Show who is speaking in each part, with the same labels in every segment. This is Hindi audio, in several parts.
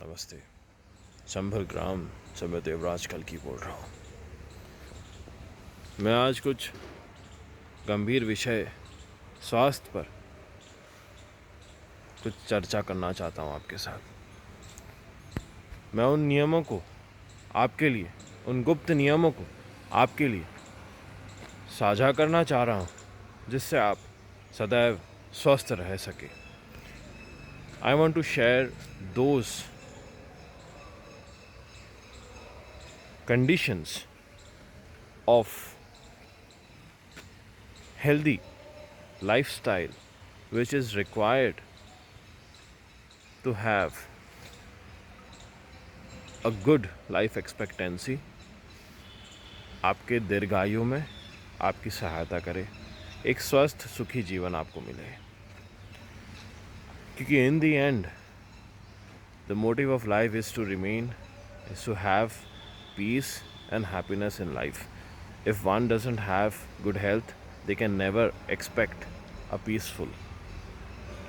Speaker 1: नमस्ते। संभल ग्राम से मैं देवराज कल्की बोल रहा हूँ। मैं आज कुछ गंभीर विषय स्वास्थ्य पर कुछ चर्चा करना चाहता हूँ आपके साथ। मैं उन नियमों को आपके लिए, उन गुप्त नियमों को आपके लिए साझा करना चाह रहा हूँ जिससे आप सदैव स्वस्थ रह सके। I want to share those conditions of healthy lifestyle which is required to have a good life expectancy आपके दीर्घायु में आपकी सहायता करे, एक स्वस्थ सुखी जीवन आपको मिले। क्योंकि in the end the motive of life is to remain, is to have peace and happiness in life. If one doesn't have good health, they can never expect a peaceful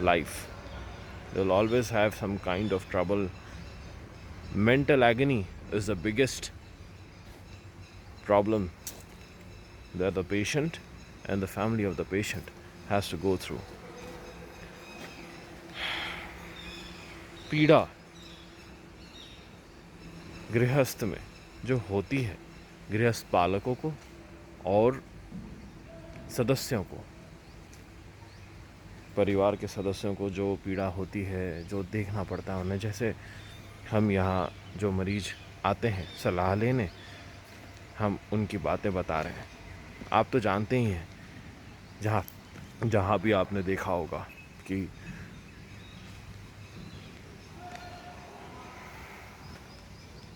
Speaker 1: life. They'll always have some kind of trouble. Mental agony is the biggest problem that the patient and the family of the patient has to go through. पीड़ा गृहस्थ में जो होती है, गृहस्थ पालकों को और सदस्यों को, परिवार के सदस्यों को जो पीड़ा होती है, जो देखना पड़ता है उन्हें। जैसे हम यहाँ जो मरीज आते हैं सलाह लेने, हम उनकी बातें बता रहे हैं। आप तो जानते ही हैं, जहाँ भी आपने देखा होगा कि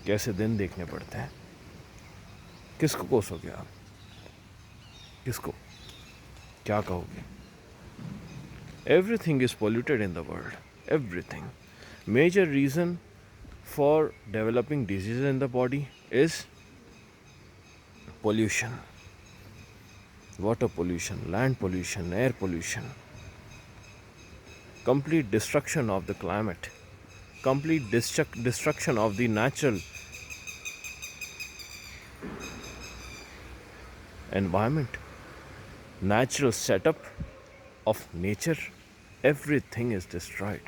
Speaker 1: कैसे दिन देखने पड़ते हैं। किसको कोसोगे आप? किसको क्या कहोगे? Everything is polluted in the world. Everything. Major reason for developing diseases in the body is pollution. Water pollution, land pollution, air pollution. Complete destruction of the climate. Complete destruction of the natural environment, natural setup of nature. Everything is destroyed.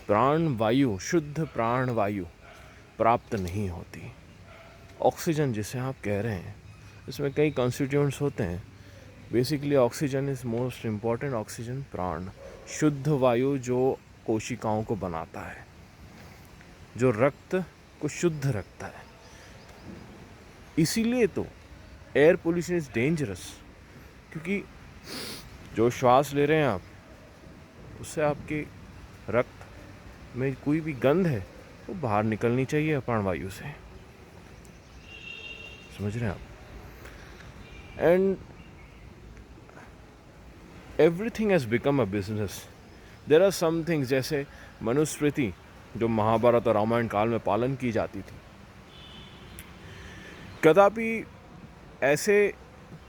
Speaker 1: प्राण वायु, शुद्ध प्राण वायु प्राप्त नहीं होती। ऑक्सीजन जिसे आप कह रहे हैं, इसमें कई कॉन्स्टिट्यूएंट्स होते हैं। Basically oxygen is most important. Oxygen प्राण, शुद्ध वायु जो कोशिकाओं को बनाता है, जो रक्त को शुद्ध रखता है। इसीलिए तो एयर पोल्यूशन इज़ डेंजरस, क्योंकि जो श्वास ले रहे हैं आप, उससे आपके रक्त में कोई भी गंध है वो बाहर निकलनी चाहिए प्राणवायु से। समझ रहे हैं आप? And everything has become a business. There are some things, जैसे मनुस्मृति जो महाभारत और रामायण काल में पालन की जाती थी, कदापि ऐसे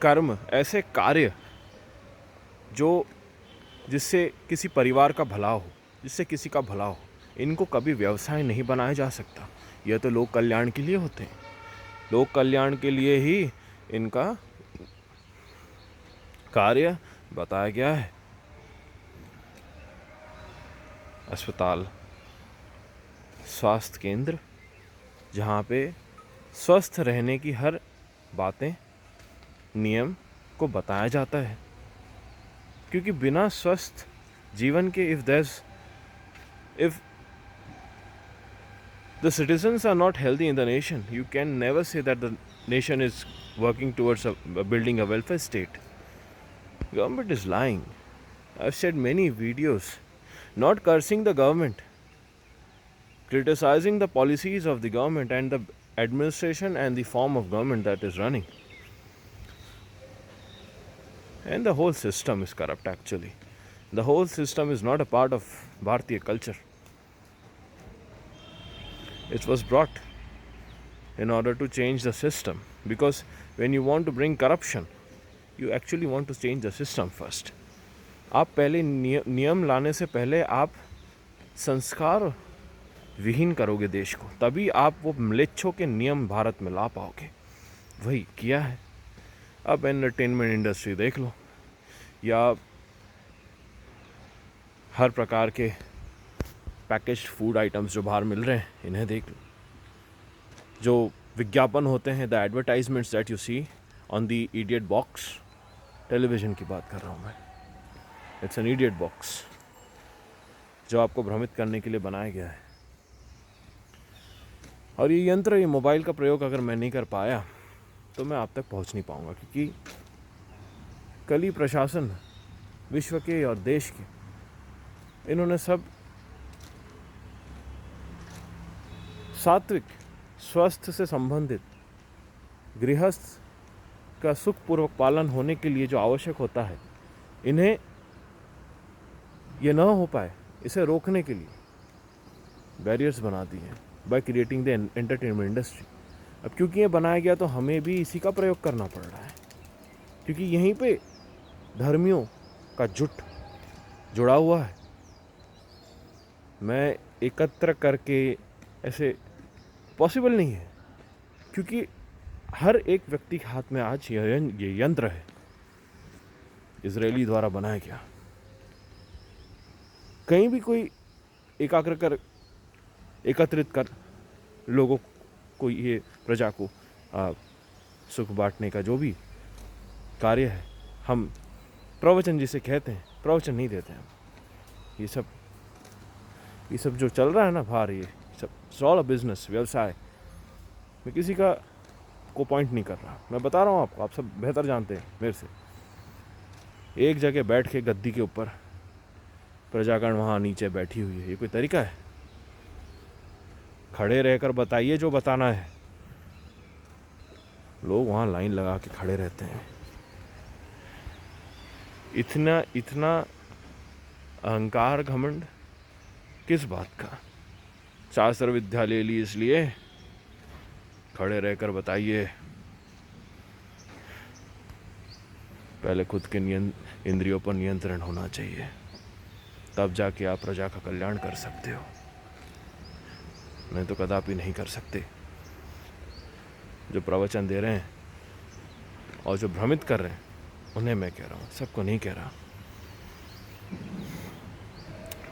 Speaker 1: कर्म, ऐसे कार्य जिससे किसी परिवार का भला हो, जिससे किसी का भला हो, इनको कभी व्यवसाय नहीं बनाया जा सकता। यह तो लोक कल्याण के लिए होते हैं। लोक कल्याण के लिए ही इनका कार्य बताया गया है। अस्पताल, स्वास्थ्य केंद्र, जहाँ पे स्वस्थ रहने की हर बातें, नियम को बताया जाता है। क्योंकि बिना स्वस्थ जीवन के, if the citizens are not healthy in the nation, you can never say that the nation is working towards building a welfare state. Government is lying. I've said many videos, not cursing the government, criticizing the policies of the government and the administration and the form of government that is running. And the whole system is corrupt actually. The whole system is not a part of Bharatiya culture. It was brought in order to change the system, because when you want to bring corruption, you actually want to change the system first. आप पहले नियम लाने से पहले आप संस्कार विहीन करोगे देश को, तभी आप वो म्लेच्छों के नियम भारत में ला पाओगे। वही किया है। अब एंटरटेनमेंट इंडस्ट्री देख लो, या हर प्रकार के पैकेज्ड फूड आइटम्स जो बाहर मिल रहे हैं, इन्हें देख लो। जो विज्ञापन होते हैं, the advertisements that you see on the idiot box, television की बात कर रहा हूँ मैं। इट्स एन इडियट बॉक्स जो आपको भ्रमित करने के लिए बनाया गया है। और ये यंत्र, ये मोबाइल का प्रयोग अगर मैं नहीं कर पाया तो मैं आप तक पहुंच नहीं पाऊंगा, क्योंकि कली प्रशासन विश्व के और देश के, इन्होंने सब सात्विक स्वास्थ्य से संबंधित गृहस्थ का सुखपूर्वक पालन होने के लिए जो आवश्यक होता है, इन्हें ये न हो पाए, इसे रोकने के लिए बैरियर्स बना दिए हैं by creating the entertainment industry. अब क्योंकि ये बनाया गया तो हमें भी इसी का प्रयोग करना पड़ रहा है, क्योंकि यहीं पे धर्मियों का जुट जुड़ा हुआ है। मैं एकत्र करके ऐसे पॉसिबल नहीं है, क्योंकि हर एक व्यक्ति के हाथ में आज ये यंत्र है, इजरायली द्वारा बनाया गया। कहीं भी कोई एकत्रित कर लोगों को, ये प्रजा को सुख बांटने का जो भी कार्य है, हम प्रवचन जिसे कहते हैं, प्रवचन नहीं देते हैं। ये सब जो चल रहा है ना बाहर, ये सब ऑल अ बिजनेस, व्यवसाय। मैं किसी का को पॉइंट नहीं कर रहा, मैं बता रहा हूँ आपको, आप सब बेहतर जानते हैं मेरे से। एक जगह बैठ के गद्दी के ऊपर प्रजागण वहाँ नीचे बैठी हुई है, ये कोई तरीका है? खड़े रहकर बताइए जो बताना है। लोग वहाँ लाइन लगा के खड़े रहते हैं। इतना अहंकार, घमंड किस बात का? शास्त्र विद्या ले ली इसलिए खड़े रहकर बताइए। पहले खुद के इंद्रियों पर नियंत्रण होना चाहिए, तब जाके आप प्रजा का कल्याण कर सकते हो, नहीं तो कदापि नहीं कर सकते। जो प्रवचन दे रहे हैं और जो भ्रमित कर रहे हैं, उन्हें मैं कह रहा हूँ, सबको नहीं कह रहा।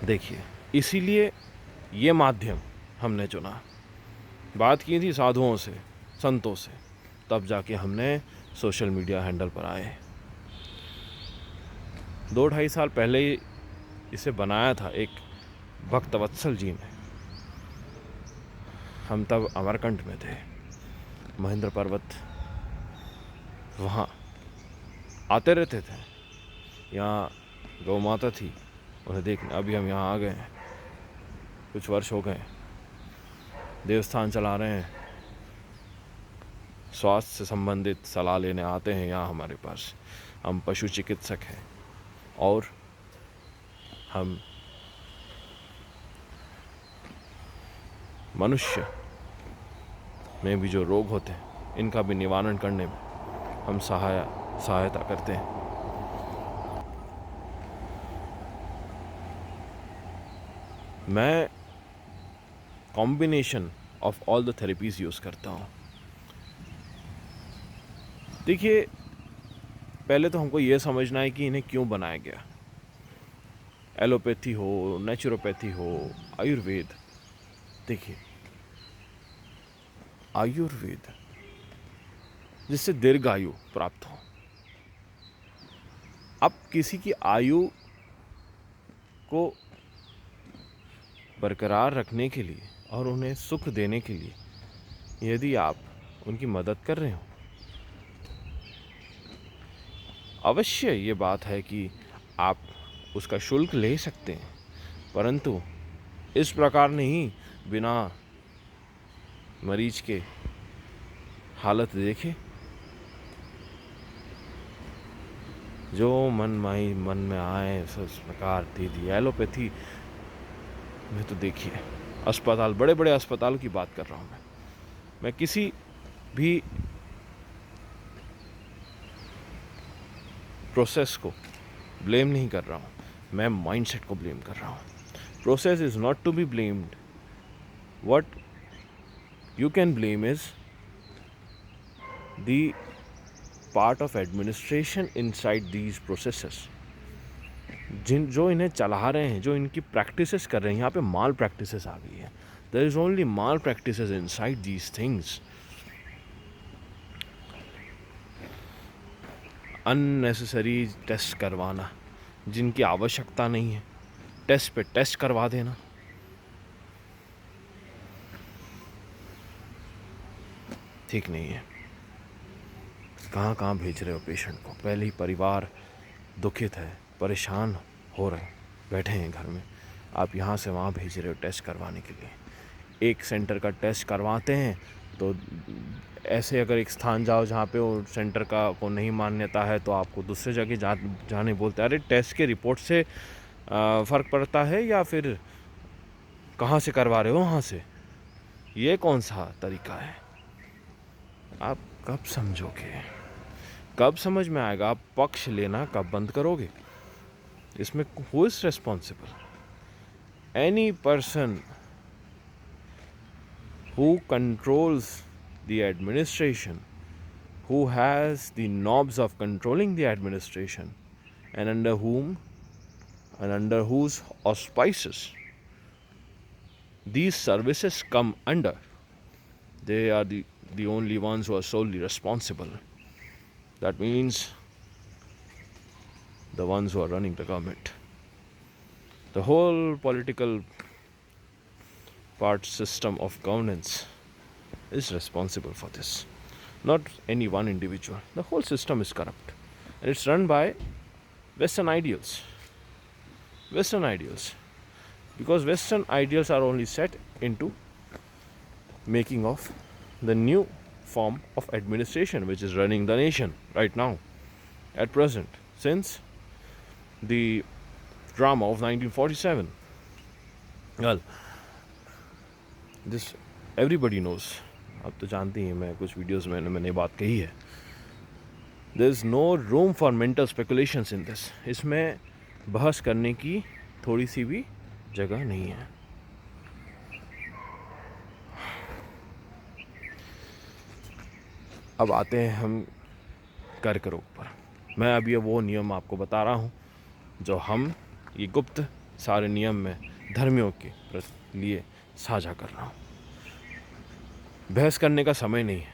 Speaker 1: देखिए, इसीलिए ये माध्यम हमने चुना। बात की थी साधुओं से, संतों से, तब जाके हमने सोशल मीडिया हैंडल पर आए। 2-2.5 साल पहले इसे बनाया था एक भक्तवत्सल जी ने। हम तब अमरकंट में थे, महेंद्र पर्वत, वहाँ आते रहते थे। यहाँ गौ माता थी, उन्हें देखने। अभी हम यहाँ आ गए हैं, कुछ वर्ष हो गए, देवस्थान चला रहे हैं, स्वास्थ्य से संबंधित सलाह लेने आते हैं यहाँ हमारे पास। हम पशु चिकित्सक हैं और हम मनुष्य में भी जो रोग होते हैं, इनका भी निवारण करने में हम सहायता करते हैं। मैं combination of all the therapies use करता हूँ। देखिए, पहले तो हमको ये समझना है कि इन्हें क्यों बनाया गया। एलोपैथी हो, नेचुरोपैथी हो, आयुर्वेद। देखिए, आयुर्वेद जिससे दीर्घ आयु प्राप्त हो। अब किसी की आयु को बरकरार रखने के लिए और उन्हें सुख देने के लिए, यदि आप उनकी मदद कर रहे हो, अवश्य ये बात है कि आप उसका शुल्क ले सकते हैं, परंतु इस प्रकार नहीं, बिना मरीज के हालत देखे, जो मन में आए उस प्रकार दे दिया। एलोपैथी में तो देखिए, अस्पताल, बड़े बड़े अस्पतालों की बात कर रहा हूँ मैं किसी भी प्रोसेस को ब्लेम नहीं कर रहा हूँ, मैं माइंडसेट को ब्लेम कर रहा हूँ। Process is not to be blamed, what you can blame is the part of administration inside these processes. जो इन्हें चला रहे हैं, जो इनकी प्रैक्टिसेस कर रहे हैं, यहाँ पे माल प्रैक्टिसेस आ गई है. There is only malpractices inside these things. Unnecessary test करवाना जिनकी आवश्यकता नहीं है, टेस्ट पे टेस्ट करवा देना. ठीक नहीं है. कहाँ कहाँ भेज रहे हो पेशेंट को. पहले ही परिवार दुखित है, परेशान हो रहे हैं, बैठे हैं घर में. आप यहाँ से वहाँ भेज रहे हो टेस्ट करवाने के लिए. एक सेंटर का टेस्ट करवाते हैं तो ऐसे अगर एक स्थान जाओ जहाँ पे वो सेंटर का को नहीं मान्यता है तो आपको दूसरे जगह जाने बोलते हैं. अरे टेस्ट के रिपोर्ट से फ़र्क पड़ता है या फिर कहाँ से करवा रहे हो वहाँ से. ये कौन सा तरीका है. आप कब समझोगे, कब समझ में आएगा. आप पक्ष लेना कब बंद करोगे. इसमें who is responsible. Any person who controls the administration, who has the knobs of controlling the administration, and under whose auspices these services come under, they are the only ones who are solely responsible. That means the ones who are running the government. The whole political part system of governance is responsible for this, not any one individual. The whole system is corrupt and it's run by Western ideals. Western ideals, because Western ideals are only set into making of the new form of administration which is running the nation right now at present, since the drama of 1947. Well, this everybody knows. आप तो जानती हैं, मैं कुछ वीडियोज़ में मैंने बात कही है. There is no room for mental speculations in this. इसमें बहस करने की थोड़ी सी भी जगह नहीं है. अब आते हैं हम कर्क रोग पर. मैं अभी वो नियम आपको बता रहा हूँ जो हम ये गुप्त सारे नियम में धर्मियों के लिए साझा कर रहा हूँ. बहस करने का समय नहीं है,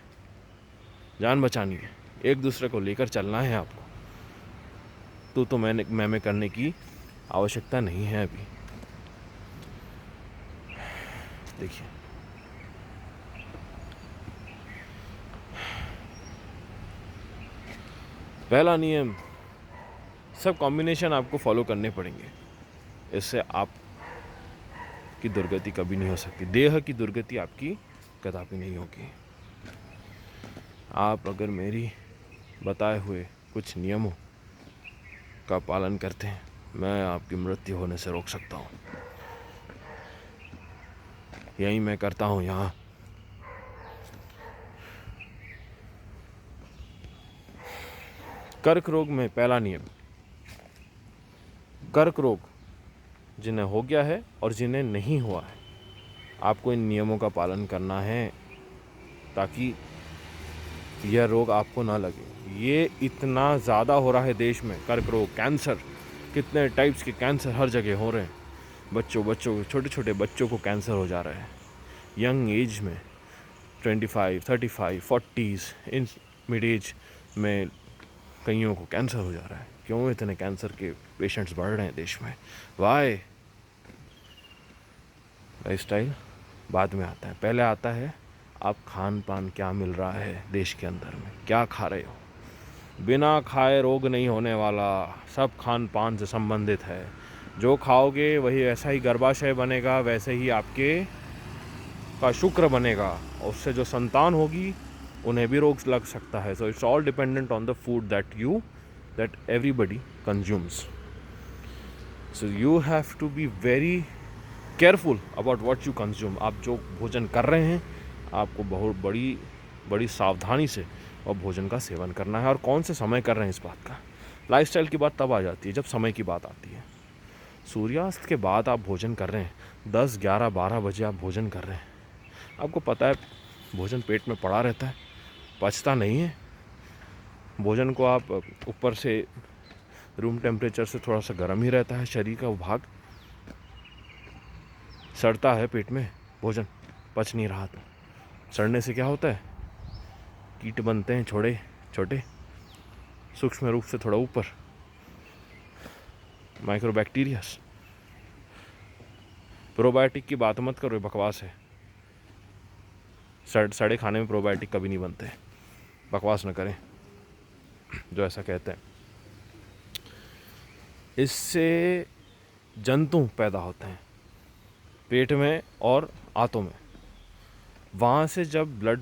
Speaker 1: जान बचानी है, एक दूसरे को लेकर चलना है आपको. तो मैं करने की आवश्यकता नहीं है अभी. देखिए, पहला नियम, सब कॉम्बिनेशन आपको फॉलो करने पड़ेंगे. इससे आप की दुर्गति कभी नहीं हो सकती. देह की दुर्गति आपकी कदापि नहीं होगी. आप अगर मेरी बताए हुए कुछ नियमों का पालन करते हैं, मैं आपकी मृत्यु होने से रोक सकता हूँ. यही मैं करता हूँ यहाँ. कर्क रोग में पहला नियम, कर्क रोग जिन्हें हो गया है और जिन्हें नहीं हुआ है, आपको इन नियमों का पालन करना है ताकि यह रोग आपको ना लगे. ये इतना ज़्यादा हो रहा है देश में. कर्क रोग, कैंसर, कितने टाइप्स के कैंसर हर जगह हो रहे हैं. बच्चों छोटे छोटे बच्चों को कैंसर हो जा रहा है. यंग एज में 25, 35, 40s, इन मिड एज में कईयों को कैंसर हो जा रहा है. क्यों इतने कैंसर के पेशेंट्स बढ़ रहे हैं देश में. वाई. लाइफस्टाइल बाद में आता है. पहले आता है आप खान पान क्या मिल रहा है देश के अंदर में, क्या खा रहे हो. बिना खाए रोग नहीं होने वाला. सब खान पान से संबंधित है. जो खाओगे वही ऐसा ही गर्भाशय बनेगा, वैसे ही आपके का शुक्र बनेगा, और उससे जो संतान होगी उन्हें भी रोग लग सकता है. So it's all dependent on the food that everybody consumes. So you have to be very careful about what you consume. आप जो भोजन कर रहे हैं, आपको बहुत बड़ी सावधानी से और भोजन का सेवन करना है. और कौन से समय कर रहे हैं इस बात का. लाइफस्टाइल की बात तब आ जाती है जब समय की बात आती है. सूर्यास्त के बाद आप भोजन कर रहे हैं, 10, 11, 12 बजे आप भोजन कर रहे हैं, आपको पता है भोजन पेट में पड़ा रहता है, पचता नहीं है। भोजन को आप ऊपर से रूम टेम्परेचर से थोड़ा सा गर्म ही रहता है, शरीर का वो भाग सड़ता है पेट में, भोजन पच नहीं रहा तो सड़ने से क्या होता है, कीट बनते हैं छोटे छोटे, सूक्ष्म रूप से थोड़ा ऊपर, माइक्रोबैक्टीरियास। प्रोबायोटिक की बात मत करो, बकवास है। सड़े खाने में प्रोबायोटिक कभी नहीं बनते, बकवास न करें जो ऐसा कहते हैं। इससे जंतु पैदा होते हैं पेट में और आंतों में। वहाँ से जब ब्लड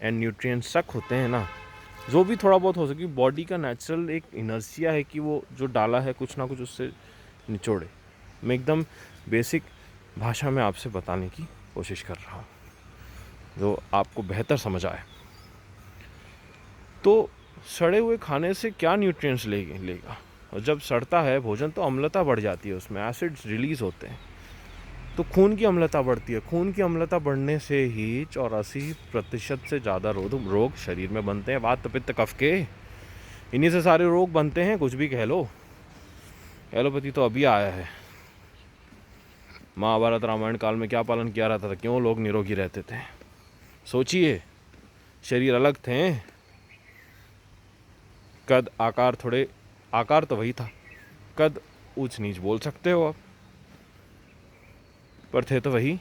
Speaker 1: एंड न्यूट्रिएंट सक होते हैं ना, जो भी थोड़ा बहुत हो सके, बॉडी का नेचुरल एक इनर्शिया है कि वो जो डाला है कुछ ना कुछ उससे निचोड़े। मैं एकदम बेसिक भाषा में आपसे बताने की कोशिश कर रहा हूँ जो आपको बेहतर समझ आए। तो सड़े हुए खाने से क्या न्यूट्रिएंट्स लेगा, और जब सड़ता है भोजन तो अम्लता बढ़ जाती है, उसमें एसिड्स रिलीज होते हैं, तो खून की अम्लता बढ़ती है। खून की अम्लता बढ़ने से ही 84% से ज़्यादा रोग शरीर में बनते हैं, वात पित्त कफ के। इन्हीं से सारे रोग बनते हैं, कुछ भी कह लो। एलोपैथी तो अभी आया है। महाभारत रामायण काल में क्या पालन किया रहता था, क्यों लोग निरोगी रहते थे? सोचिए, शरीर अलग थे, कद आकार थोड़े, आकार तो वही था, कद ऊंच नीच बोल सकते हो आप, पर थे तो वही।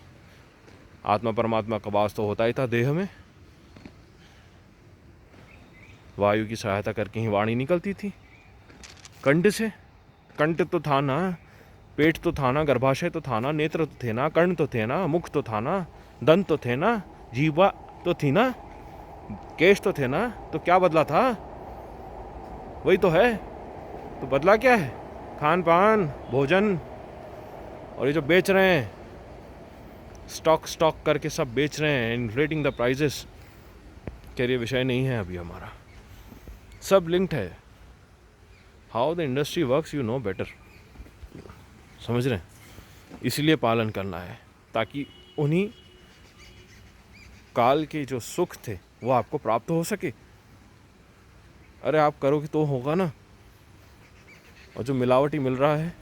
Speaker 1: आत्मा परमात्मा का वास तो होता ही था देह में। वायु की सहायता करके ही वाणी निकलती थी कंठ से। कंठ तो था ना, पेट तो था ना, गर्भाशय तो था ना, नेत्र तो थे ना, कर्ण तो थे ना, मुख तो था ना, दंत तो थे ना, जीवा तो थी ना, केश तो थे ना। तो क्या बदला था? वही तो है। तो बदला क्या है? खान पान, भोजन। और ये जो बेच रहे हैं, स्टॉक करके सब बेच रहे हैं, इन्फ्लेटिंग द प्राइजेस, कैरियर विषय नहीं है अभी हमारा। सब लिंक्ड है। How the industry works you know better, समझ रहे हैं? इसलिए पालन करना है ताकि उन्हीं काल के जो सुख थे वो आपको प्राप्त हो सके। अरे आप करोगे तो होगा ना। और जो मिलावटी मिल रहा है,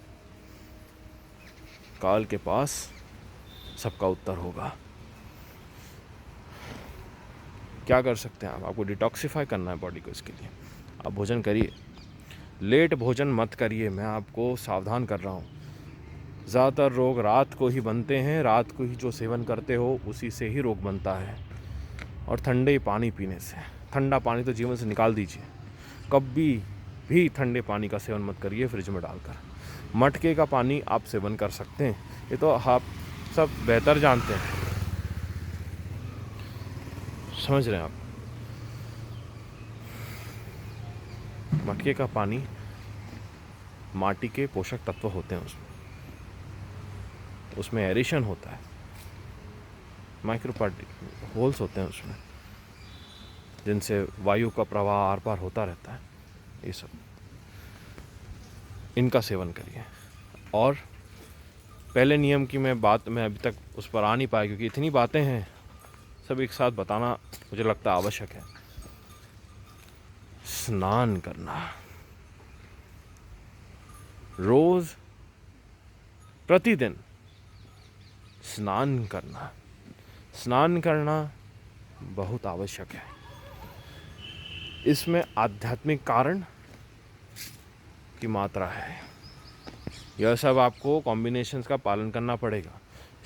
Speaker 1: काल के पास सबका उत्तर होगा। क्या कर सकते हैं आप? आपको डिटॉक्सिफाई करना है बॉडी को, इसके लिए आप भोजन करिए। लेट भोजन मत करिए, मैं आपको सावधान कर रहा हूँ। ज़्यादातर रोग रात को ही बनते हैं, रात को ही जो सेवन करते हो उसी से ही रोग बनता है। और ठंडे पानी पीने से, ठंडा पानी तो जीवन से निकाल दीजिए, कभी भी ठंडे पानी का सेवन मत करिए फ्रिज में डालकर। मटके का पानी आप सेवन कर सकते हैं, ये तो आप सब बेहतर जानते हैं, समझ रहे हैं आप? मटके का पानी, माटी के पोषक तत्व होते हैं उसमें एरेशन होता है, माइक्रो पार्टिकल होल्स होते हैं उसमें, जिनसे वायु का प्रवाह आर पार होता रहता है। ये सब, इनका सेवन करिए। और पहले नियम की मैं अभी तक उस पर आ नहीं पाया, क्योंकि इतनी बातें हैं, सब एक साथ बताना मुझे लगता आवश्यक है। स्नान करना, रोज प्रतिदिन स्नान करना बहुत आवश्यक है। इसमें आध्यात्मिक कारण की मात्रा है। यह सब आपको कॉम्बिनेशंस का पालन करना पड़ेगा।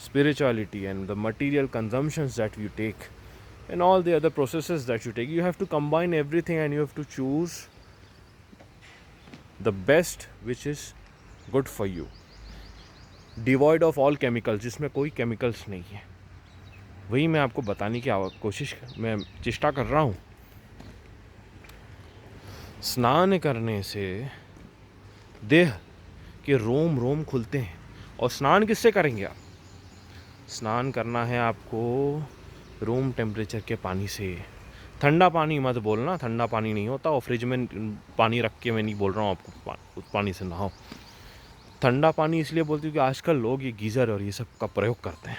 Speaker 1: Spirituality and the material consumptions that you take and all the other processes that you take, you have to combine everything and you have to choose the best which is good for you, devoid of all chemicals, जिसमें कोई केमिकल्स नहीं है। वही मैं आपको बताने की मैं चेष्टा कर रहा हूँ। स्नान करने से देह के रोम रोम खुलते हैं। और स्नान किससे करेंगे आप? स्नान करना है आपको रूम टेम्परेचर के पानी से। ठंडा पानी मत बोलना, ठंडा पानी नहीं होता। और फ्रिज में पानी रख के मैं नहीं बोल रहा हूँ आपको उस पानी से नहाओ। ठंडा पानी इसलिए बोलती हूँ कि आजकल लोग ये गीज़र और ये सब का प्रयोग करते हैं।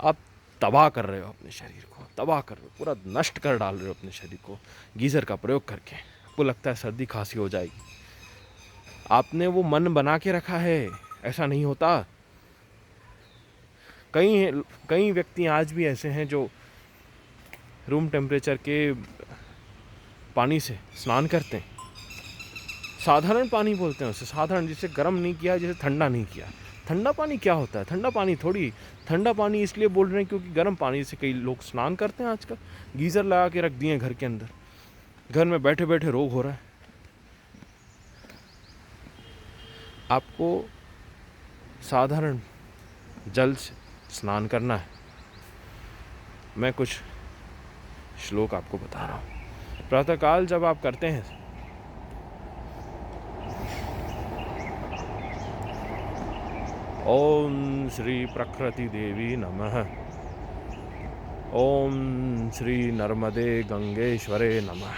Speaker 1: आप तबाह कर रहे हो अपने शरीर को, तबाह कर रहे हो, पूरा नष्ट कर डाल रहे हो अपने शरीर को गीज़र का प्रयोग करके। आपको लगता है सर्दी खांसी हो जाएगी, आपने वो मन बना के रखा है, ऐसा नहीं होता। कई व्यक्ति आज भी ऐसे हैं जो रूम टेम्परेचर के पानी से स्नान करते हैं, साधारण पानी बोलते हैं उसे, साधारण, जिसे गर्म नहीं किया, जिसे ठंडा नहीं किया। ठंडा पानी क्या होता है? ठंडा पानी थोड़ी, ठंडा पानी इसलिए बोल रहे हैं क्योंकि गर्म पानी से कई लोग स्नान करते हैं आजकल। गीज़र लगा के रख दिए घर के अंदर, घर में बैठे बैठे रोग हो रहा है। आपको साधारण जल से स्नान करना है। मैं कुछ श्लोक आपको बता रहा हूँ। प्रातःकाल जब आप करते हैं, ओम श्री प्रकृति देवी नमः, ओम श्री नर्मदे गंगेश्वरे नमः।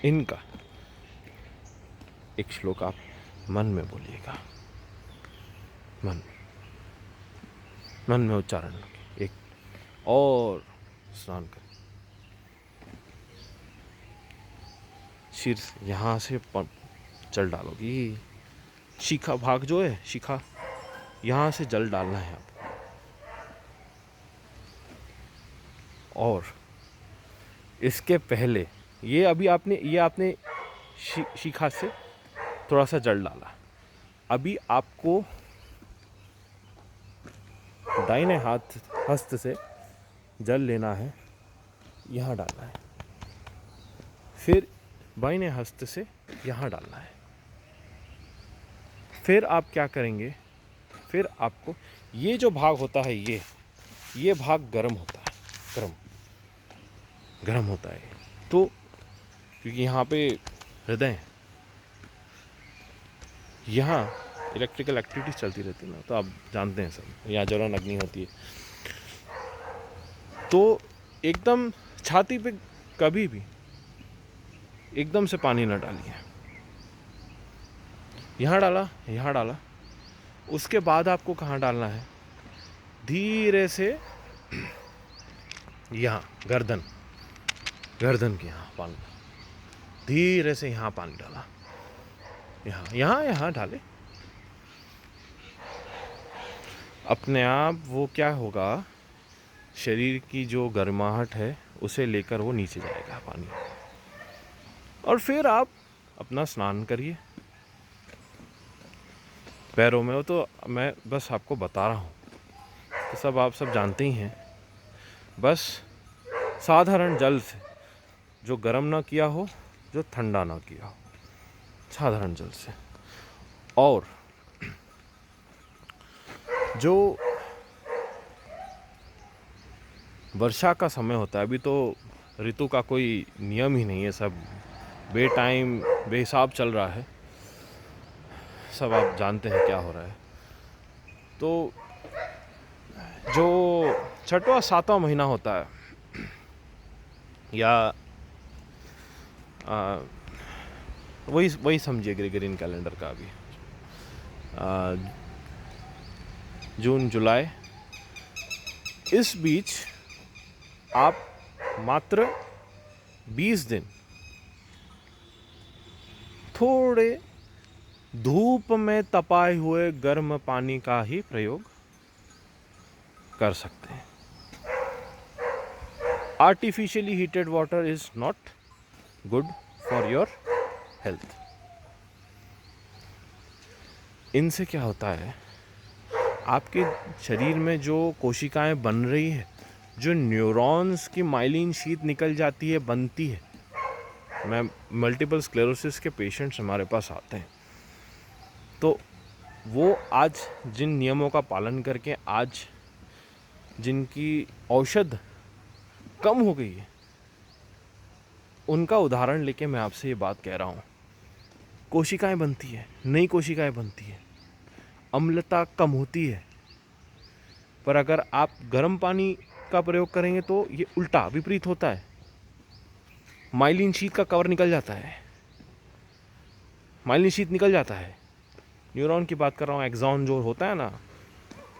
Speaker 1: इनका एक श्लोक आप मन में बोलिएगा, मन में उच्चारण एक, और स्नान करें। सिर यहाँ से जल डालोगी, शिखा भाग जो है, शिखा, यहाँ से जल डालना है आपको। और इसके पहले ये आपने शिखा से थोड़ा सा जल डाला। अभी आपको दाहिने हस्त से जल लेना है, यहाँ डालना है, फिर बाइने हस्त से यहाँ डालना है। फिर आप क्या करेंगे, फिर आपको ये जो भाग होता है, ये भाग गर्म होता है, गर्म होता है। तो क्योंकि यहाँ पे हृदय है, यहाँ इलेक्ट्रिकल एक्टिविटीज चलती रहती है ना, तो आप जानते हैं सब, यहाँ ज्वलन अग्नि होती है। तो एकदम छाती पे कभी भी एकदम से पानी न डालिए। यहाँ डाला, उसके बाद आपको कहाँ डालना है, धीरे से यहाँ गर्दन के यहाँ पानी, धीरे से यहाँ पानी डाला, यहाँ डाले। अपने आप वो क्या होगा, शरीर की जो गर्माहट है उसे लेकर वो नीचे जाएगा पानी, और फिर आप अपना स्नान करिए पैरों में। वो तो मैं बस आपको बता रहा हूँ, तो सब आप सब जानते ही हैं। बस साधारण जल से, जो गर्म ना किया हो, जो ठंडा ना किया हो, साधारण जल से। और जो वर्षा का समय होता है, अभी तो ऋतु का कोई नियम ही नहीं है, सब बेटाइम बेहिसाब चल रहा है, सब आप जानते हैं क्या हो रहा है। तो जो छठवां सातवां महीना होता है, या वही समझिए ग्रेगोरियन कैलेंडर का, अभी जून जुलाई, इस बीच आप मात्र 20 दिन थोड़े धूप में तपाए हुए गर्म पानी का ही प्रयोग कर सकते हैं। Artificially heated water is not good for your health. इनसे क्या होता है, आपके शरीर में जो कोशिकाएं बन रही है, जो न्यूरॉन्स की माइलिन शीट निकल जाती है, बनती है। मैं मल्टीपल स्क्लेरोसिस के पेशेंट्स हमारे पास आते हैं, तो वो आज जिन नियमों का पालन करके आज जिनकी औषध कम हो गई है, उनका उदाहरण लेके मैं आपसे ये बात कह रहा हूँ। कोशिकाएं बनती है, नई कोशिकाएं बनती है, अम्लता कम होती है, पर अगर आप गर्म पानी का प्रयोग करेंगे तो ये उल्टा विपरीत होता है। माइलिन शीट का कवर निकल जाता है, माइलिन शीट निकल जाता है, न्यूरॉन की बात कर रहा हूँ, एक्सॉन जो होता है ना,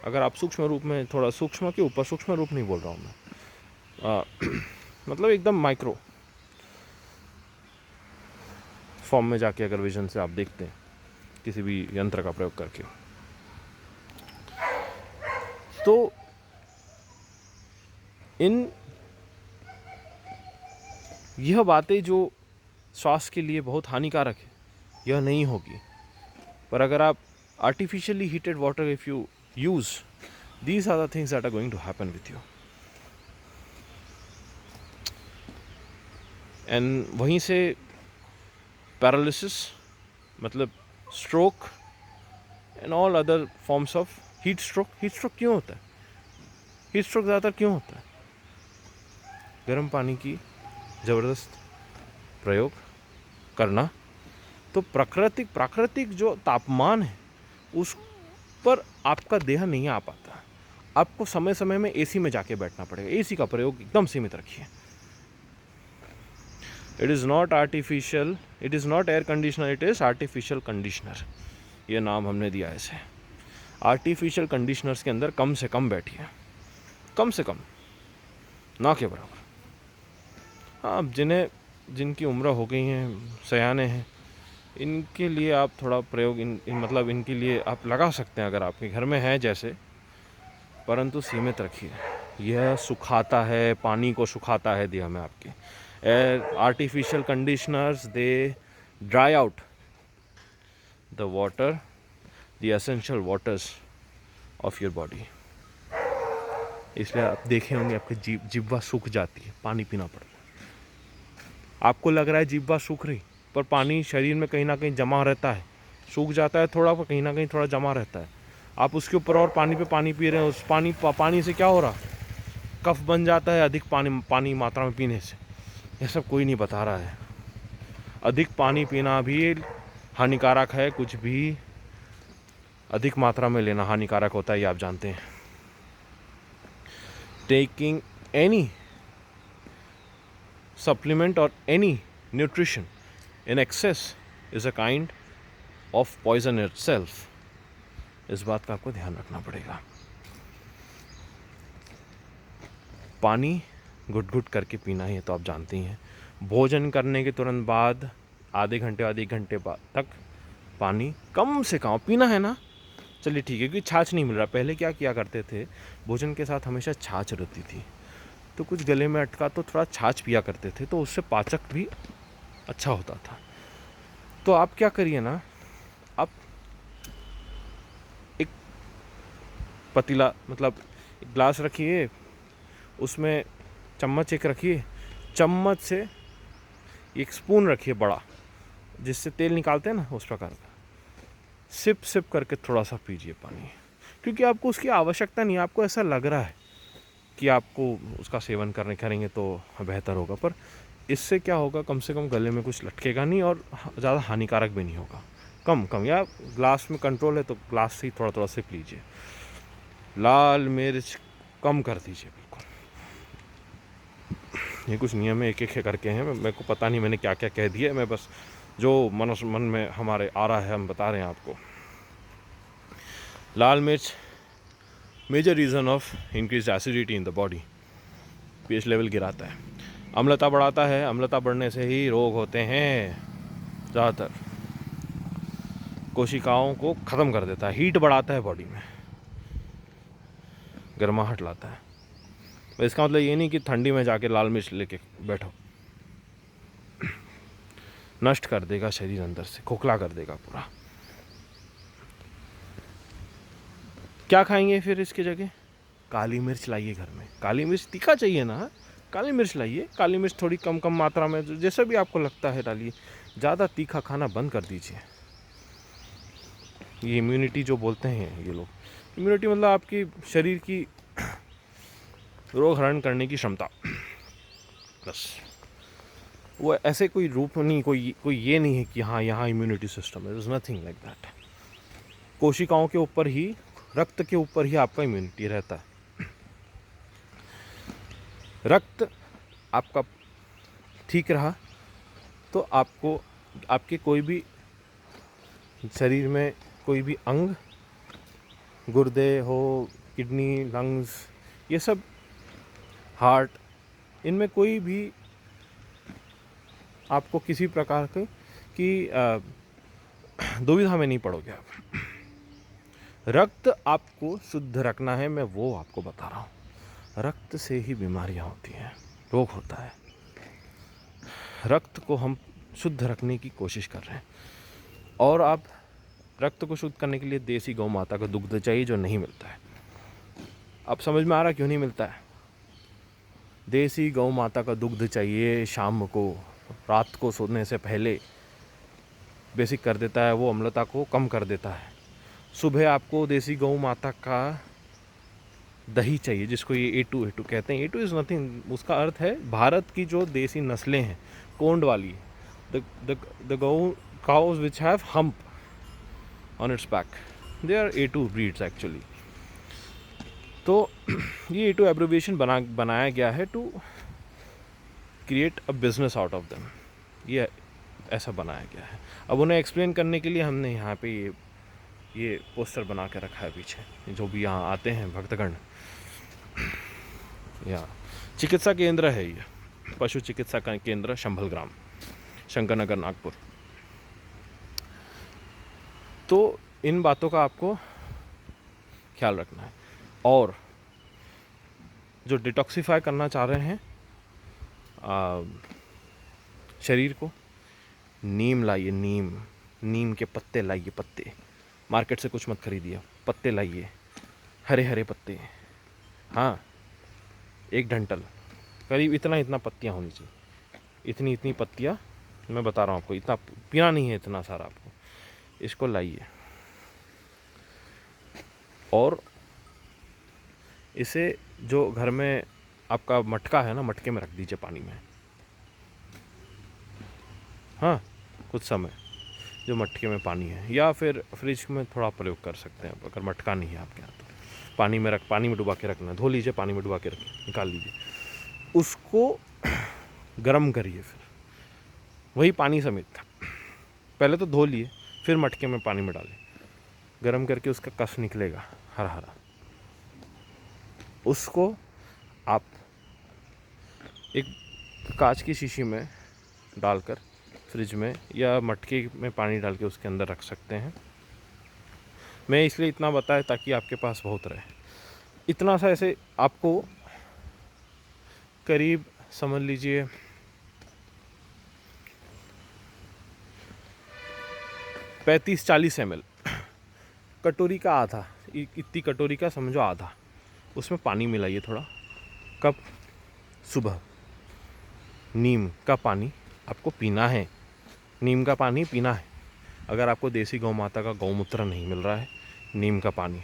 Speaker 1: अगर आप सूक्ष्म रूप में, थोड़ा सूक्ष्म के ऊपर, सूक्ष्म रूप नहीं बोल रहा हूँ मैं, मतलब एकदम माइक्रो फॉर्म में जाके अगर विजन से आप देखते हैं किसी भी यंत्र का प्रयोग करके, तो इन यह बातें जो स्वास्थ्य के लिए बहुत हानिकारक है, यह नहीं होगी। पर अगर आप artificially heated water if you use, these are the things that are going to happen with you. And वहीं से पैरालिसिस, मतलब stroke and all other forms of heat stroke. Heat stroke क्यों होता है? हीट स्ट्रोक ज़्यादातर क्यों होता है? गर्म पानी की ज़बरदस्त प्रयोग करना। तो प्राकृतिक जो तापमान है उस पर आपका देह नहीं आ पाता। आपको समय समय में एसी में जाके बैठना पड़ेगा। एसी का प्रयोग एकदम सीमित रखिए। It is not artificial, it is not air conditioner, it is artificial conditioner. ये नाम हमने दिया है इसे। आर्टिफिशियल कंडीशनर्स के अंदर कम से कम बैठिए, कम से कम, ना के बराबर। हाँ, जिनकी उम्र हो गई हैं, सयाने हैं, इनके लिए आप थोड़ा प्रयोग मतलब इनके लिए आप लगा सकते हैं अगर आपके घर में है जैसे, परंतु सीमित रखिए। यह सुखाता है, पानी को सुखाता है देह में आपके। Artificial conditioners, they dry out the water, the essential waters of your body. इसलिए आप देखे होंगे आपकी जिह्वा सूख जाती है, पानी पीना पड़ता है। आपको लग रहा है जिह्वा सूख रही, पर पानी शरीर में कहीं ना कहीं जमा रहता है। सूख जाता है थोड़ा, पर कहीं ना कहीं थोड़ा जमा रहता है। आप उसके ऊपर और पानी पे पानी पी रहे हैं, उस पानी से क्या हो रहा? कफ बन जाता है अधिक पानी मात्रा में पीने से। यह सब कोई नहीं बता रहा है। अधिक पानी पीना भी हानिकारक है, कुछ भी अधिक मात्रा में लेना हानिकारक होता है, ये आप जानते हैं। Taking any supplement or any nutrition in excess is a kind of poison itself. इस बात का आपको ध्यान रखना पड़ेगा। पानी घुट घुट करके पीना है, तो आप जानते ही हैं। भोजन करने के तुरंत बाद आधे एक घंटे बाद तक पानी कम से कम पीना है ना। चलिए ठीक है, क्योंकि छाछ नहीं मिल रहा। पहले क्या किया करते थे, भोजन के साथ हमेशा छाछ रहती थी, तो कुछ गले में अटका तो थोड़ा छाछ पिया करते थे, तो उससे पाचक भी अच्छा होता था। तो आप क्या करिए ना, आप एक पतीला, मतलब एक ग्लास रखिए, उसमें चम्मच एक रखिए, चम्मच से एक स्पून रखिए बड़ा, जिससे तेल निकालते हैं ना, उस प्रकार का। सिप सिप करके थोड़ा सा पीजिए पानी, क्योंकि आपको उसकी आवश्यकता नहीं। आपको ऐसा लग रहा है कि आपको उसका सेवन करेंगे तो बेहतर होगा, पर इससे क्या होगा, कम से कम गले में कुछ लटकेगा नहीं और ज़्यादा हानिकारक भी नहीं होगा। कम या ग्लास में कंट्रोल है तो ग्लास से ही थोड़ा थोड़ा सिप लीजिए। लाल मिर्च कम कर दीजिए बिल्कुल। ये कुछ नियम एक एक करके हैं, मेरे को पता नहीं मैंने क्या क्या कह दिया। मैं बस जो मन में हमारे आ रहा है हम बता रहे हैं आपको। लाल मिर्च major reason of increase acidity in the body, pH level गिराता है, अम्लता बढ़ाता है। अम्लता बढ़ने से ही रोग होते हैं ज़्यादातर। कोशिकाओं को ख़त्म कर देता है, हीट बढ़ाता है बॉडी में, गर्माहट लाता है। तो इसका मतलब ये नहीं कि ठंडी में जाके लाल मिर्च लेके बैठो, नष्ट कर देगा शरीर अंदर से, खोखला कर देगा पूरा। क्या खाएंगे फिर इसकी जगह? काली मिर्च लाइए घर में। काली मिर्च तीखा चाहिए ना, काली मिर्च लाइए। काली मिर्च थोड़ी कम कम मात्रा में, जैसा भी आपको लगता है डालिए। ज़्यादा तीखा खाना बंद कर दीजिए। ये इम्यूनिटी जो बोलते हैं ये लोग, इम्यूनिटी मतलब आपकी शरीर की रोग हरण करने की क्षमता, बस। वो ऐसे कोई रूप नहीं, कोई ये नहीं है कि हाँ यहाँ इम्यूनिटी सिस्टम है। Is nothing like that. कोशिकाओं के ऊपर ही, रक्त के ऊपर ही आपका इम्यूनिटी रहता है। रक्त आपका ठीक रहा तो आपको, आपके कोई भी शरीर में कोई भी अंग, गुर्दे हो, किडनी, लंग्स, ये सब, हार्ट, इनमें कोई भी आपको किसी प्रकार की दुविधा में नहीं पड़ोगे आप। रक्त आपको शुद्ध रखना है, मैं वो आपको बता रहा हूँ। रक्त से ही बीमारियाँ होती हैं, रोग होता है। रक्त को हम शुद्ध रखने की कोशिश कर रहे हैं, और आप रक्त को शुद्ध करने के लिए देसी गौ माता का दुग्ध चाहिए, जो नहीं मिलता है। अब समझ में आ रहा क्यों नहीं मिलता है? देसी गौ माता का दुग्ध चाहिए शाम को, रात को सोने से पहले बेसिक कर देता है, वो अम्लता को कम कर देता है। सुबह आपको देसी गौ माता का दही चाहिए, जिसको ये A2 कहते हैं। A2 इज़ नथिंग, उसका अर्थ है भारत की जो देसी नस्लें हैं कोंड वाली, द गौ cows which have hump on its back, they are A2 breeds actually. तो ये A2 एब्रिविएशन बनाया गया है to create a business out of them, ये ऐसा बनाया गया है। अब उन्हें एक्सप्लेन करने के लिए हमने यहाँ पे ये पोस्टर बना के रखा है पीछे, जो भी यहाँ आते हैं भक्तगण। या चिकित्सा केंद्र है ये, पशु चिकित्सा केंद्र शंभल ग्राम, शंकर नगर, नागपुर। तो इन बातों का आपको ख्याल रखना है। और जो डिटॉक्सिफाई करना चाह रहे हैं शरीर को, नीम लाइए, नीम के पत्ते लाइए, पत्ते मार्केट से कुछ मत खरीदिए, पत्ते लाइए, हरे हरे पत्ते। हाँ, 1 डंठल, करीब इतना पत्तियाँ होनी चाहिए, इतनी पत्तियाँ मैं बता रहा हूँ आपको। इतना पीना नहीं है, इतना सारा आपको, इसको लाइए और इसे जो घर में आपका मटका है ना, मटके में रख दीजिए पानी में। हाँ, कुछ समय जो मटके में पानी है, या फिर फ्रिज में थोड़ा प्रयोग कर सकते हैं अगर मटका नहीं है आपके यहाँ। तो पानी में डुबा के रखना, धो लीजिए, पानी में डुबा के रख निकाल लीजिए, उसको गर्म करिए। फिर वही पानी समेत, पहले तो धो लिए, फिर मटके में पानी में डालें, गर्म करके उसका कस निकलेगा हरा हरा, उसको आप एक कांच की शीशी में डालकर फ्रिज में या मटके में पानी डाल के उसके अंदर रख सकते हैं। मैं इसलिए इतना बताया ताकि आपके पास बहुत रहे। इतना सा ऐसे आपको करीब समझ लीजिए 35-40 ml, कटोरी का आधा, इतनी कटोरी का समझो आधा, उसमें पानी मिलाइए थोड़ा। कब? सुबह। नीम का पानी आपको पीना है, नीम का पानी पीना है। अगर आपको देसी गौ माता का गौमूत्र नहीं मिल रहा है, नीम का पानी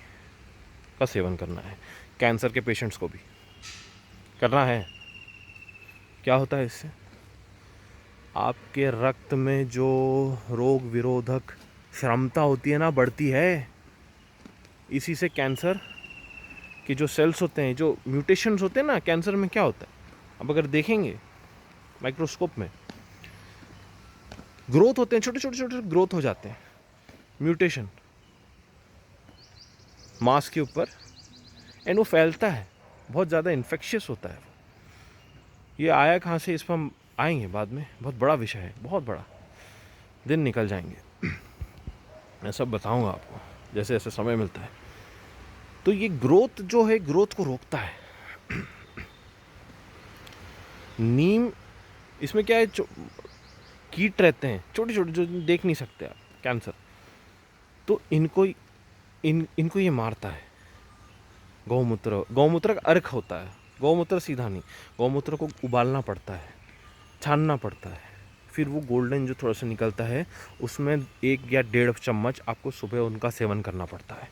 Speaker 1: का सेवन करना है। कैंसर के पेशेंट्स को भी करना है। क्या होता है इससे? आपके रक्त में जो रोग विरोधक क्षमता होती है ना, बढ़ती है। इसी से कैंसर के जो सेल्स होते हैं, जो म्यूटेशंस होते हैं ना, कैंसर में क्या होता है, अब अगर देखेंगे माइक्रोस्कोप में, ग्रोथ होते हैं, छोटे छोटे ग्रोथ हो जाते हैं, म्यूटेशन मांस के ऊपर, एंड वो फैलता है, बहुत ज़्यादा इन्फेक्शियस होता है। ये आया कहाँ से, इस पर हम आएंगे बाद में, बहुत बड़ा विषय है, बहुत बड़ा, दिन निकल जाएंगे, मैं सब बताऊंगा आपको जैसे जैसे समय मिलता है। तो ये ग्रोथ जो है, ग्रोथ को रोकता है नीम। इसमें क्या है, कीट रहते हैं छोटे छोटे जो देख नहीं सकते आप, कैंसर, तो इनको ये मारता है। गौमूत्र का अर्क होता है, गौमूत्र सीधा नहीं, गौमूत्र को उबालना पड़ता है, छानना पड़ता है, फिर वो गोल्डन जो थोड़ा सा निकलता है, उसमें 1 या 1.5 चम्मच आपको सुबह उनका सेवन करना पड़ता है।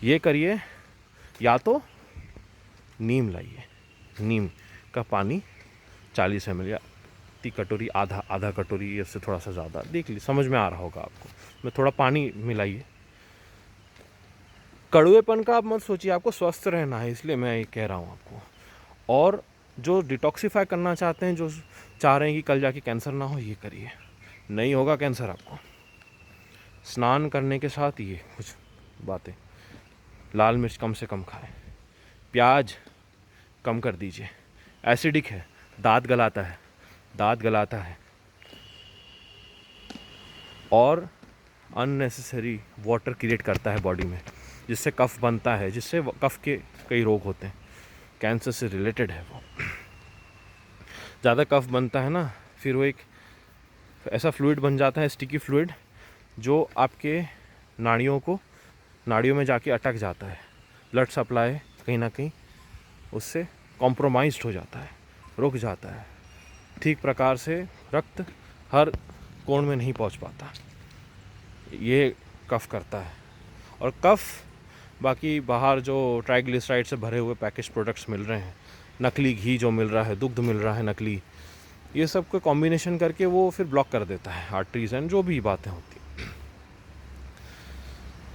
Speaker 1: ये करिए, या तो नीम लाइए, नीम का पानी 40 ml या कटोरी, आधा कटोरी, इससे थोड़ा सा ज़्यादा, देख लीजिए, समझ में आ रहा होगा आपको। मैं थोड़ा पानी मिलाइए। कड़वेपन का आप मत सोचिए, आपको स्वस्थ रहना है, इसलिए मैं ये कह रहा हूँ आपको। और जो डिटॉक्सिफाई करना चाहते हैं, जो चाह रहे हैं कि कल जाके कैंसर ना हो, ये करिए, नहीं होगा कैंसर आपको। स्नान करने के साथ ये कुछ बातें, लाल मिर्च कम से कम खाएं, प्याज कम कर दीजिए, एसिडिक है, दांत गलाता है, दांत गलाता है, और अननेसेसरी वाटर क्रिएट करता है बॉडी में, जिससे कफ बनता है, जिससे कफ के कई रोग होते हैं, कैंसर से रिलेटेड है वो। ज़्यादा कफ बनता है ना, फिर वो एक ऐसा फ्लूइड बन जाता है, स्टिकी फ्लूइड, जो आपके नाड़ियों में जाके अटक जाता है, ब्लड सप्लाई कहीं ना कहीं उससे कॉम्प्रोमाइज्ड हो जाता है, रुक जाता है, ठीक प्रकार से रक्त हर कोण में नहीं पहुंच पाता, ये कफ करता है। और कफ बाकी बाहर जो ट्राइग्लिसराइड से भरे हुए पैकेज प्रोडक्ट्स मिल रहे हैं, नकली घी जो मिल रहा है, दुग्ध मिल रहा है नकली, ये सब को कॉम्बिनेशन करके वो फिर ब्लॉक कर देता है आर्टरीज एंड जो भी बातें होती हैं।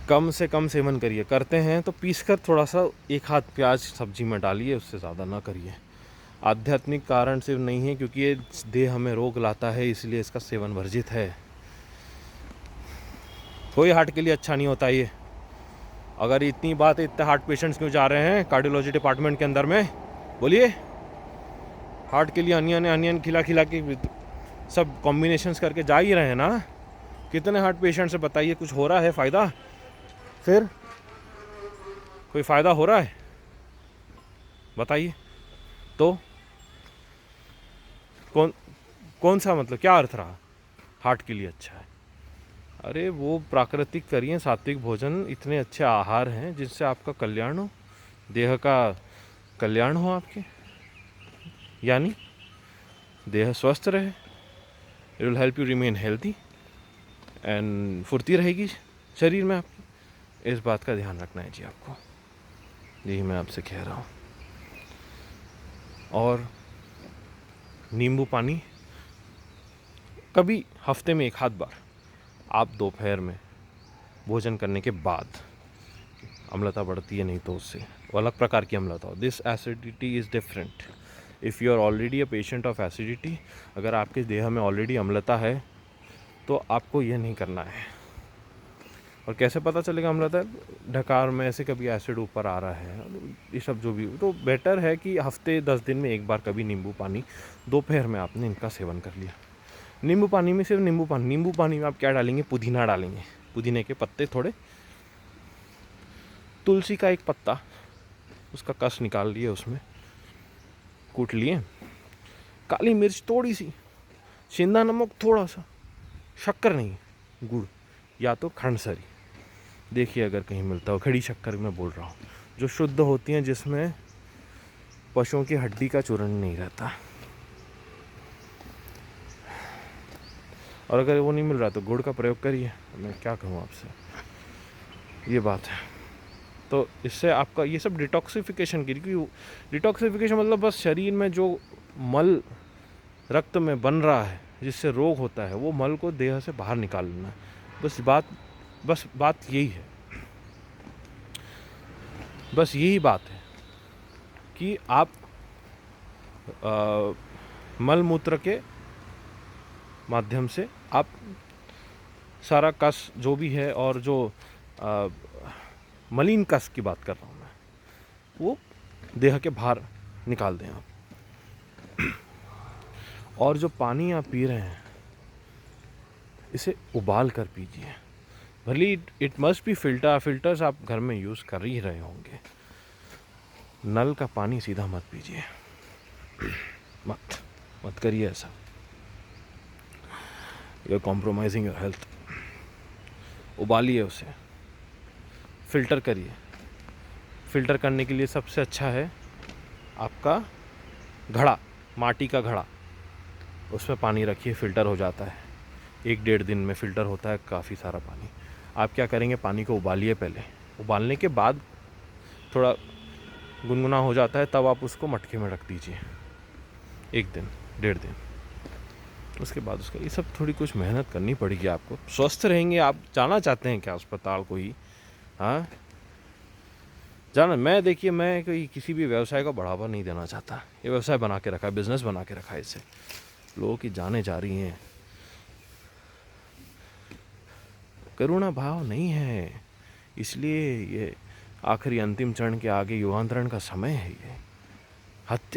Speaker 1: कम से कम सेवन करिए, करते हैं तो पीस कर थोड़ा सा एक हाथ प्याज सब्जी में डालिए, उससे ज़्यादा ना करिए। आध्यात्मिक कारण सिर्फ नहीं है, क्योंकि ये देह हमें रोग लाता है, इसलिए इसका सेवन वर्जित है। कोई हार्ट के लिए अच्छा नहीं होता ये। अगर इतनी बात, इतने हार्ट पेशेंट्स क्यों जा रहे हैं कार्डियोलॉजी डिपार्टमेंट के अंदर में, बोलिए। हार्ट के लिए अनियन खिला खिला के सब कॉम्बिनेशंस करके जा ही रहे हैं ना। कितने हार्ट पेशेंट से बताइए कुछ हो रहा है फ़ायदा? फिर कोई फ़ायदा हो रहा है बताइए तो? कौन सा, मतलब क्या अर्थ रहा हार्ट के लिए अच्छा है? अरे वो प्राकृतिक करिए, सात्विक भोजन, इतने अच्छे आहार हैं जिनसे आपका कल्याण हो, देह का कल्याण हो आपके, यानी देह स्वस्थ रहे, it will help you remain healthy and फुर्ती रहेगी शरीर में आपकी। इस बात का ध्यान रखना है जी आपको, यही मैं आपसे कह रहा हूँ। और नींबू पानी कभी हफ्ते में एक आध बार आप दोपहर में भोजन करने के बाद, अम्लता बढ़ती है नहीं तो उससे, वो अलग प्रकार की अम्लता हो, this acidity is different. If you are already a patient of acidity, अगर आपके देह में ऑलरेडी अम्लता है तो आपको ये नहीं करना है। और कैसे पता चलेगा अम्लता है? ढकार में ऐसे कभी एसिड ऊपर आ रहा है, ये सब जो भी, तो बेटर है कि हफ्ते 10 दिन में एक बार कभी नींबू पानी दोपहर में आपने इनका सेवन कर लिया। नींबू पानी में सिर्फ नींबू पानी में आप क्या डालेंगे? पुदीना डालेंगे, पुदीने के पत्ते थोड़े, तुलसी का एक पत्ता, उसका कस निकाल लिए, उसमें कूट लिए, काली मिर्च थोड़ी सी, सेंधा नमक थोड़ा सा, शक्कर नहीं, गुड़ या तो खंडसरी, देखिए अगर कहीं मिलता हो, खड़ी शक्कर मैं बोल रहा हूँ, जो शुद्ध होती हैं, जिसमें पशुओं की हड्डी का चूर्ण नहीं रहता। और अगर वो नहीं मिल रहा तो गुड़ का प्रयोग करिए, मैं क्या कहूँ आपसे, ये बात है। तो इससे आपका ये सब डिटॉक्सिफिकेशन की, क्योंकि डिटॉक्सिफिकेशन मतलब बस शरीर में जो मल रक्त में बन रहा है जिससे रोग होता है, वो मल को देह से बाहर निकाल लेना, बस बात यही है, बस यही बात है कि आप मल मूत्र के माध्यम से आप सारा कस जो भी है, और जो मलिन कस की बात कर रहा हूँ मैं, वो देह के बाहर निकाल दें आप। और जो पानी आप पी रहे हैं, इसे उबाल कर पीजिए, भले इट मस्ट बी फिल्टर्स आप घर में यूज़ कर ही रहे होंगे, नल का पानी सीधा मत पीजिए, मत करिए ऐसा, you are compromising your health. उबालिए उसे, फ़िल्टर करिए। फ़िल्टर करने के लिए सबसे अच्छा है आपका घड़ा, माटी का घड़ा, उसमें पानी रखिए, फ़िल्टर हो जाता है, 1-1.5 दिन में फ़िल्टर होता है काफ़ी सारा पानी। आप क्या करेंगे, पानी को उबालिए पहले, उबालने के बाद थोड़ा गुनगुना हो जाता है, तब आप उसको मटके में रख दीजिए 1 दिन 1.5 दिन। उसके बाद उसका ये सब थोड़ी कुछ मेहनत करनी पड़ेगी आपको। स्वस्थ रहेंगे आप, जाना चाहते हैं क्या अस्पताल को ही? हाँ जाना। मैं देखिए, मैं कोई किसी भी व्यवसाय को बढ़ावा नहीं देना चाहता, ये व्यवसाय बना के रखा है, बिजनेस बना के रखा है, इससे लोगों की जानें जा रही हैं। करुणा भाव नहीं है। इसलिए ये आखिरी अंतिम चरण के आगे युगांतरण का समय है। ये हत्या